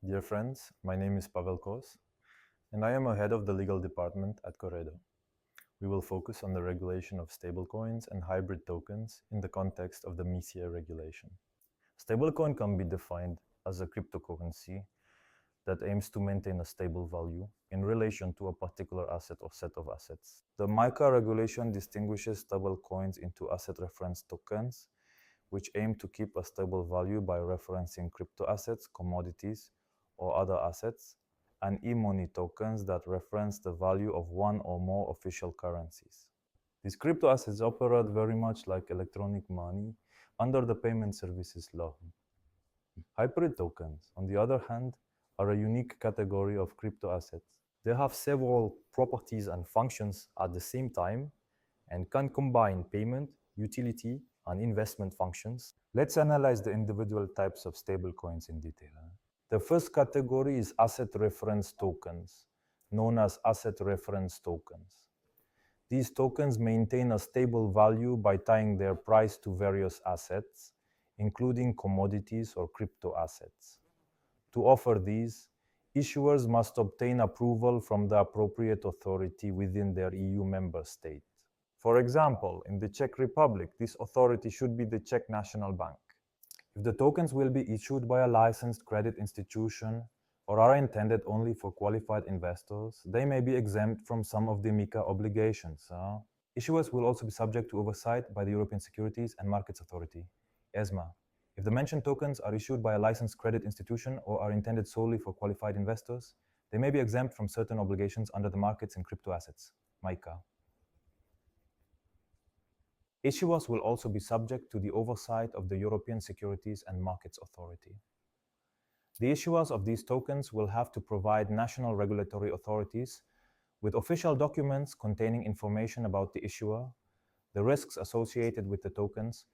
Dear friends, my name is Pavel Kos, and I am a head of the legal department at COREDO. We will focus on the regulation of stablecoins and hybrid tokens in the context of the MiCA regulation. Stablecoin can be defined as a cryptocurrency that aims to maintain a stable value in relation to a particular asset or set of assets. The MiCA regulation distinguishes stablecoins into asset reference tokens, which aim to keep a stable value by referencing crypto assets, commodities, or other assets, and e-money tokens that reference the value of one or more official currencies. These crypto assets operate very much like electronic money under the payment services law. Hybrid tokens, on the other hand, are a unique category of crypto assets. They have several properties and functions at the same time and can combine payment, utility, and investment functions. Let's analyze the individual types of stablecoins in detail. The first category is asset reference tokens, known as asset reference tokens. These tokens maintain a stable value by tying their price to various assets, including commodities or crypto assets. To offer these, issuers must obtain approval from the appropriate authority within their EU member state. For example, in the Czech Republic, this authority should be the Czech National Bank. If the tokens will be issued by a licensed credit institution or are intended only for qualified investors, they may be exempt from some of the MiCA obligations. Issuers will also be subject to oversight by the European Securities and Markets Authority, ESMA. If the mentioned tokens are issued by a licensed credit institution or are intended solely for qualified investors, they may be exempt from certain obligations under the Markets in Crypto Assets, MiCA. Issuers will also be subject to the oversight of the European Securities and Markets Authority. The issuers of these tokens will have to provide national regulatory authorities with official documents containing information about the issuer, the risks associated with the tokens,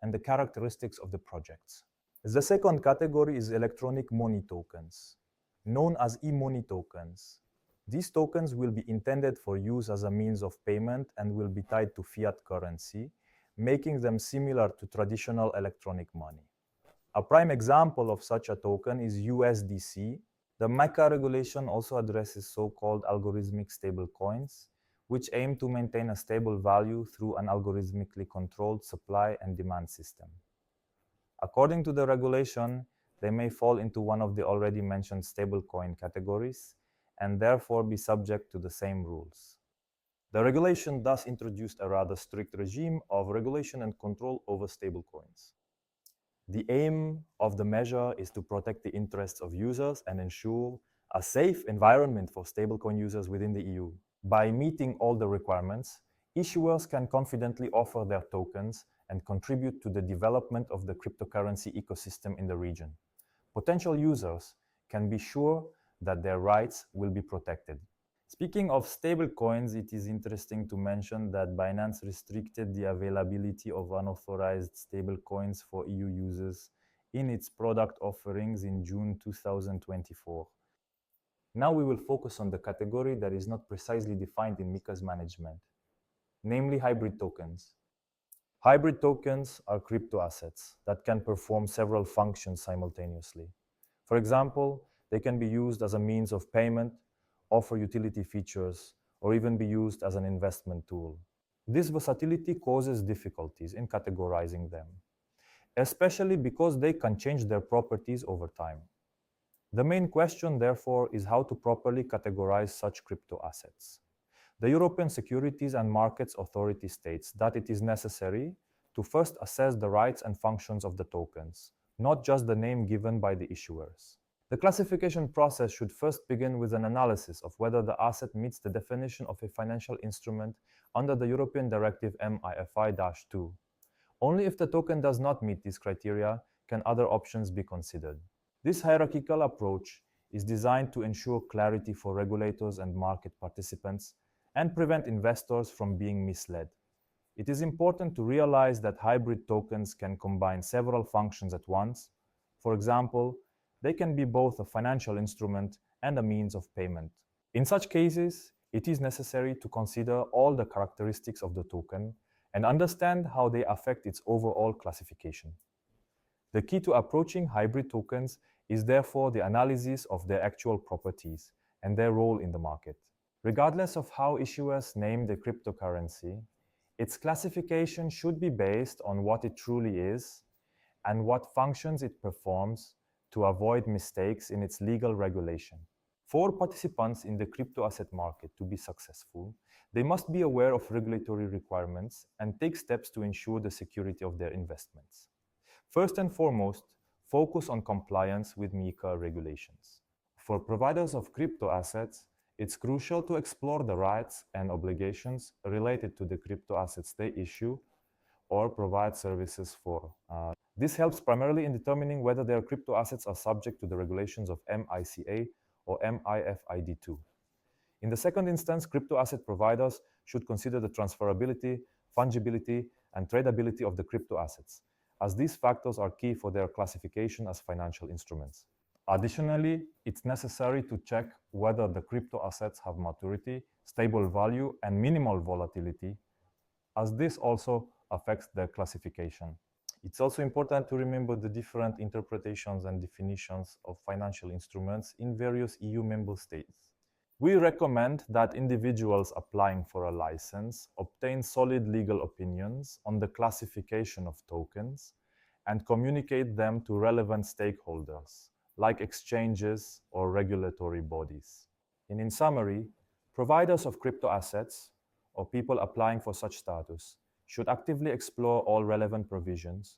and the characteristics of the projects. The second category is electronic money tokens, known as e-money tokens. These tokens will be intended for use as a means of payment and will be tied to fiat currency, making them similar to traditional electronic money. A prime example of such a token is USDC. The MiCA regulation also addresses so-called algorithmic stablecoins, which aim to maintain a stable value through an algorithmically controlled supply and demand system. According to the regulation, they may fall into one of the already mentioned stablecoin categories and therefore be subject to the same rules. The regulation thus introduced a rather strict regime of regulation and control over stablecoins. The aim of the measure is to protect the interests of users and ensure a safe environment for stablecoin users within the EU. By meeting all the requirements, issuers can confidently offer their tokens and contribute to the development of the cryptocurrency ecosystem in the region. Potential users can be sure that their rights will be protected. Speaking of stablecoins, it is interesting to mention that Binance restricted the availability of unauthorized stablecoins for EU users in its product offerings in June 2024. Now we will focus on the category that is not precisely defined in MiCA's management, namely hybrid tokens. Hybrid tokens are crypto assets that can perform several functions simultaneously. For example, they can be used as a means of payment, offer utility features, or even be used as an investment tool. This versatility causes difficulties in categorizing them, especially because they can change their properties over time. The main question, therefore, is how to properly categorize such crypto assets. The European Securities and Markets Authority states that it is necessary to first assess the rights and functions of the tokens, not just the name given by the issuers. The classification process should first begin with an analysis of whether the asset meets the definition of a financial instrument under the European Directive MiFI-2. Only if the token does not meet these criteria can other options be considered. This hierarchical approach is designed to ensure clarity for regulators and market participants and prevent investors from being misled. It is important to realize that hybrid tokens can combine several functions at once. For example, they can be both a financial instrument and a means of payment. In such cases, it is necessary to consider all the characteristics of the token and understand how they affect its overall classification. The key to approaching hybrid tokens is therefore the analysis of their actual properties and their role in the market. Regardless of how issuers name the cryptocurrency, its classification should be based on what it truly is and what functions it performs to avoid mistakes in its legal regulation. For participants in the crypto asset market to be successful, they must be aware of regulatory requirements and take steps to ensure the security of their investments. First and foremost, focus on compliance with MiCA regulations. For providers of crypto assets, it's crucial to explore the rights and obligations related to the crypto assets they issue or provide services for. This helps primarily in determining whether their crypto assets are subject to the regulations of MiCA or MiFID2. In the second instance, crypto asset providers should consider the transferability, fungibility, and tradability of the crypto assets, as these factors are key for their classification as financial instruments. Additionally, it's necessary to check whether the crypto assets have maturity, stable value, and minimal volatility, as this also affects their classification. It's also important to remember the different interpretations and definitions of financial instruments in various EU member states. We recommend that individuals applying for a license obtain solid legal opinions on the classification of tokens and communicate them to relevant stakeholders, like exchanges or regulatory bodies. And in summary, providers of crypto assets or people applying for such status should actively explore all relevant provisions,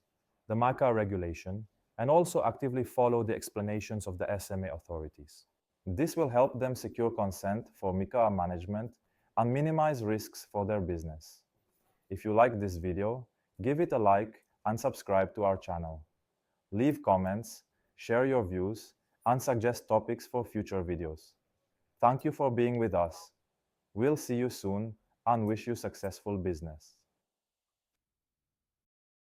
the MiCA regulation, and also actively follow the explanations of the SMA authorities. This will help them secure consent for MiCA management and minimize risks for their business. If you like this video, give it a like and subscribe to our channel. Leave comments, share your views, and suggest topics for future videos. Thank you for being with us. We'll see you soon and wish you successful business.